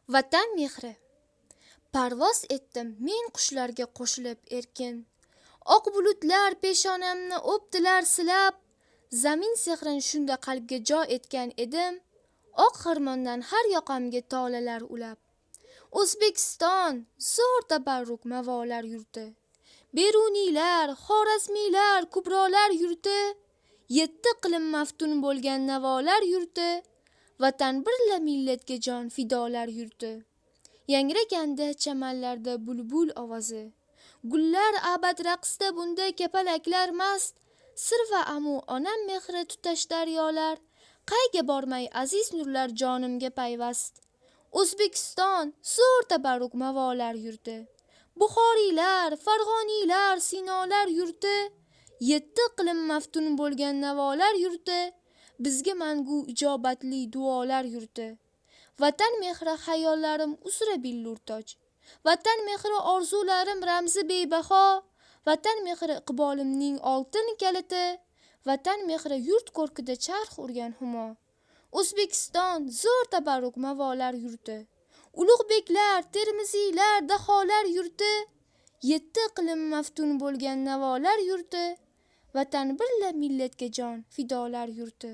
Vatan mehri. Parvoz etdim men qushlarga qo'shilib erkin. Oq bulutlar peshonamni o'pdilar silab, zamin sehrin shunda qalbga jo etgan edim. Oq xirmondan har yoqamga tolalar ulab. O'zbekiston zo'r tabarruk mavolar yurti. Beruniylar, xorazmiylar, kubrolar yurti. 7 iqlim maftun bo'lgan navolar yurti. Vatan birla millatga jon fidolar yurti. Yangraganda chamanlarda bulbul ovozi. Gullar abad raqsda bunda kapalaklar mast. Sir va amu onam mehri tutash daryolar. Qayga bormay aziz nurlar jonimga payvast. O'zbekiston zo'r tabarruk mavolar yurti. Buxoriylar, farg'oniylar, sinolar yurti. 7 iqlim maftun bo'lgan navolar yurti. Bizga mangu ijobatli duolar yurti. Vatan mehri xayollarim uzra billur toj. Vatan mehri orzularim ramzi bebaho. Vatan mehri iqbolimning oltin kaliti. Vatan mehri yurt ko'rkida charx urgan humo. O'zbekiston zo'r tabarruk mavolar yurti. Ulug'beklar, termiziylar, daholar yurti. 7 iqlim maftun bo'lgan navolar yurti. Vatan birla millatga jon fidolar yurti.